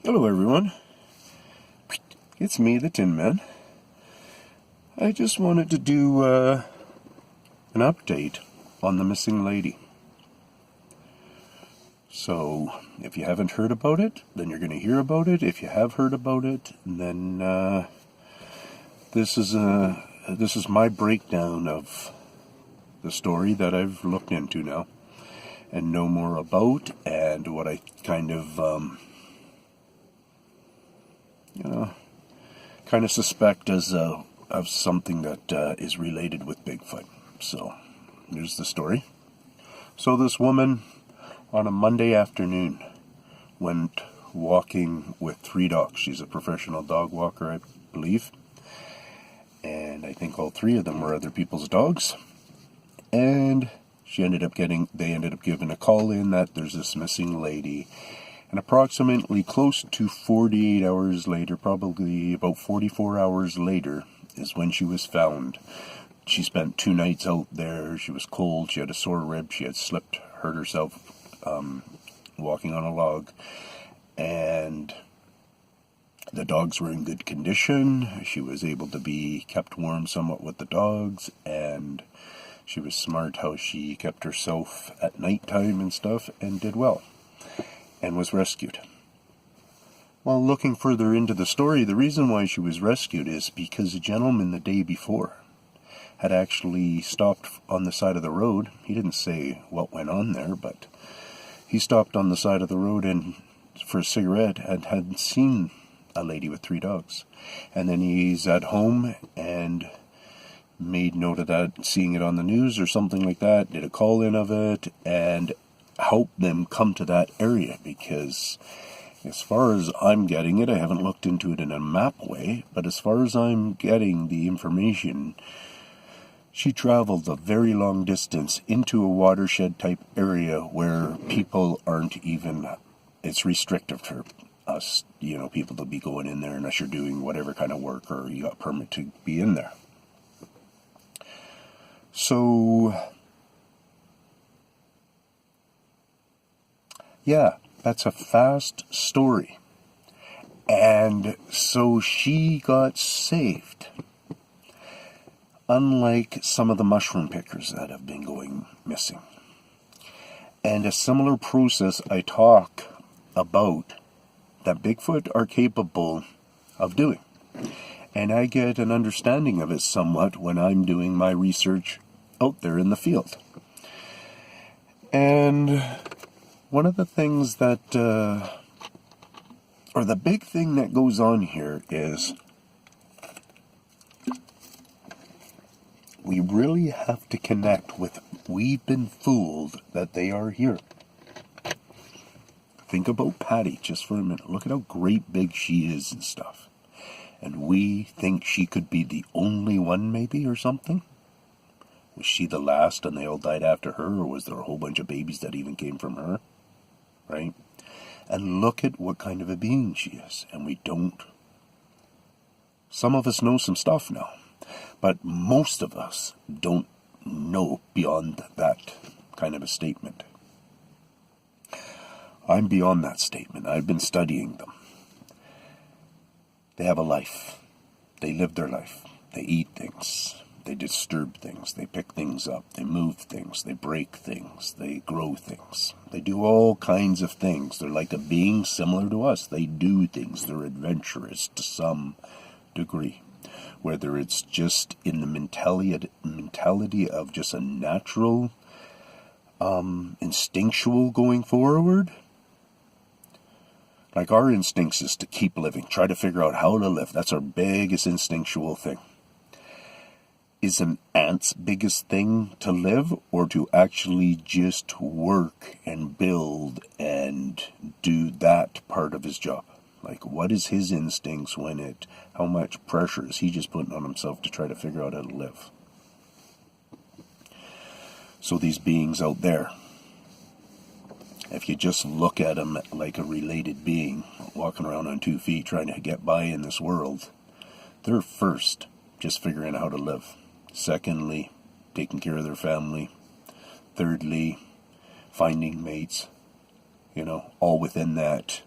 Hello everyone, it's me, the Tinman. I just wanted to do an update on the missing lady. So, if you haven't heard about it, then you're going to hear about it. If you have heard about it, then this is my breakdown of the story that I've looked into now and know more about, and what I kind of suspect as of something that is related with Bigfoot. So, here's the story. So this woman, on a Monday afternoon, went walking with 3 dogs. She's a professional dog walker, I believe. And I think all 3 of them were other people's dogs. And they ended up giving a call in that there's this missing lady. And approximately close to 48 hours later, probably about 44 hours later, is when she was found. She spent 2 nights out there. She was cold. She had a sore rib. She had hurt herself walking on a log. And the dogs were in good condition. She was able to be kept warm somewhat with the dogs. And she was smart how she kept herself at nighttime and stuff, and did well. And was rescued. While looking further into the story, the reason why she was rescued is because a gentleman the day before had actually stopped on the side of the road. He didn't say what went on there, but he stopped on the side of the road and for a cigarette and had seen a lady with 3 dogs. And then he's at home and made note of that, seeing it on the news or something like that, did a call-in of it, and helped them come to that area, because as far as I'm getting it, I haven't looked into it in a map way, but as far as I'm getting the information, she traveled a very long distance into a watershed type area where people aren't even, it's restrictive for us, people to be going in there unless you're doing whatever kind of work or you got permit to be in there. So, yeah, that's a fast story. And so she got saved. Unlike some of the mushroom pickers that have been going missing. And a similar process I talk about that Bigfoot are capable of doing. And I get an understanding of it somewhat when I'm doing my research out there in the field. And one of the things that, or the big thing that goes on here is we really have to connect with, we've been fooled that they are here. Think about Patty just for a minute. Look at how great big she is and stuff. And we think she could be the only one maybe or something? Was she the last and they all died after her, or was there a whole bunch of babies that even came from her? Right? And look at what kind of a being she is. And we don't. Some of us know some stuff now. But most of us don't know beyond that kind of a statement. I'm beyond that statement. I've been studying them. They have a life. They live their life. They eat things. They disturb things. They pick things up. They move things. They break things. They grow things. They do all kinds of things. They're like a being similar to us. They do things. They're adventurous to some degree. Whether it's just in the mentality of just a natural, instinctual going forward. Like our instincts is to keep living, try to figure out how to live. That's our biggest instinctual thing. Is an ant's biggest thing to live, or to actually just work and build and do that part of his job? Like, what is his instincts how much pressure is he just putting on himself to try to figure out how to live? So these beings out there, if you just look at them like a related being, walking around on 2 feet trying to get by in this world, they're first just figuring out how to live. Secondly, taking care of their family. Thirdly, finding mates. All within that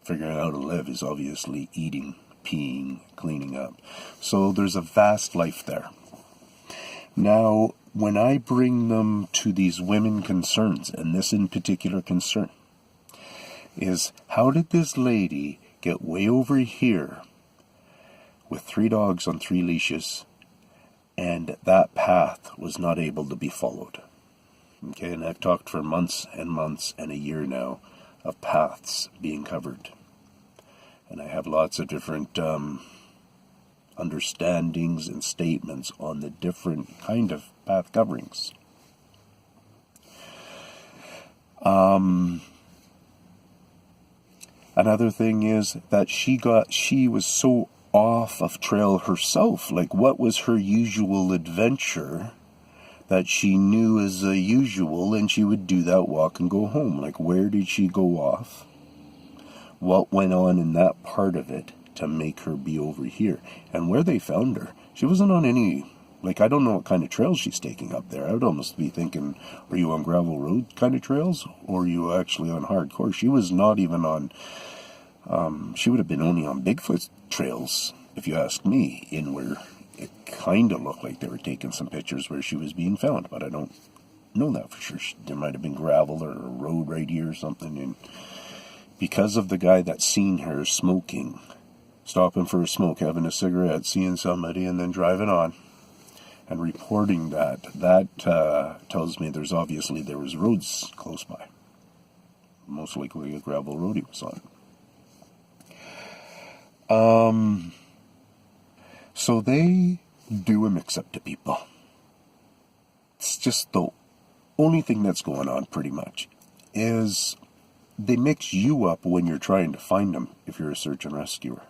figuring out how to live is obviously eating, peeing, cleaning up. So there's a vast life there. Now, when I bring them to these women concerns, and this in particular concern, is how did this lady get way over here with 3 dogs on 3 leashes, and that path was not able to be followed? Okay, and I've talked for months and months and a year now of paths being covered. And I have lots of different understandings and statements on the different kind of path coverings. Another thing is that she was so off of trail herself. Like, what was her usual adventure that she knew as a usual, and she would do that walk and go home? Like, where did she go off? What went on in that part of it to make her be over here? And where they found her, she wasn't on any, like, I don't know what kind of trails she's taking up there. I would almost be thinking, are you on gravel road kind of trails, or are you actually on hardcore? She was not even on, she would have been only on Bigfoot trails, if you ask me, in where it kind of looked like they were taking some pictures where she was being found, but I don't know that for sure. There might have been gravel or a road right here or something, and because of the guy that seen her smoking, stopping for a smoke, having a cigarette, seeing somebody, and then driving on and reporting that tells me there was roads close by. Most likely a gravel road he was on. So they do a mix-up to people. It's just the only thing that's going on, pretty much, is they mix you up when you're trying to find them if you're a search and rescuer.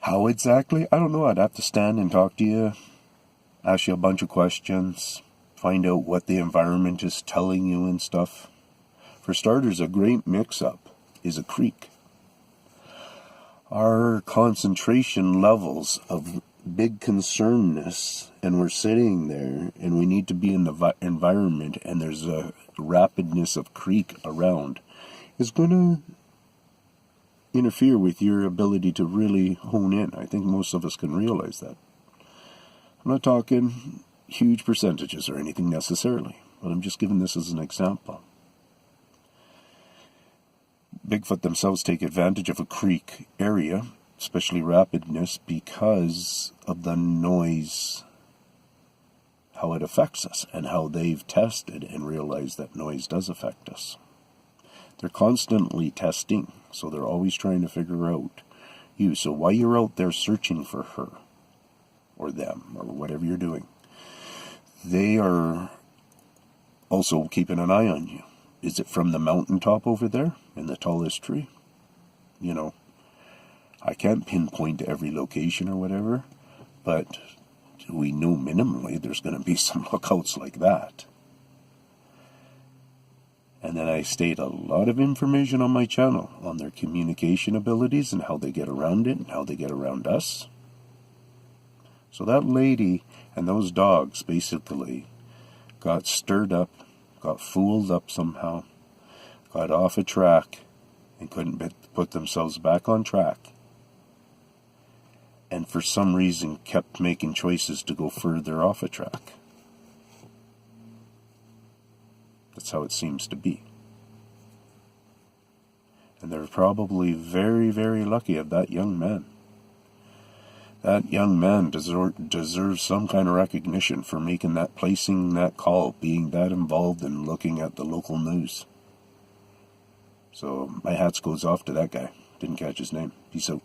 How exactly? I don't know. I'd have to stand and talk to you, ask you a bunch of questions, find out what the environment is telling you and stuff. For starters, a great mix-up is a creek. Our concentration levels of big concernness, and we're sitting there, and we need to be in the environment, and there's a rapidness of creek around, is going to interfere with your ability to really hone in. I think most of us can realize that. I'm not talking huge percentages or anything necessarily, but I'm just giving this as an example. Bigfoot themselves take advantage of a creek area, especially rapidness, because of the noise, how it affects us, and how they've tested and realized that noise does affect us. They're constantly testing, so they're always trying to figure out you. So while you're out there searching for her, or them, or whatever you're doing, they are also keeping an eye on you. Is it from the mountaintop over there, in the tallest tree? You know, I can't pinpoint every location or whatever, but we know minimally there's going to be some lookouts like that. And then I state a lot of information on my channel on their communication abilities and how they get around it and how they get around us. So that lady and those dogs basically got stirred up, got fooled up somehow, got off a track, and couldn't put themselves back on track. And for some reason kept making choices to go further off a track. That's how it seems to be. And they're probably very, very lucky of that young man. That young man deserves some kind of recognition for placing that call, being that involved in looking at the local news. So my hats goes off to that guy. Didn't catch his name. Peace out.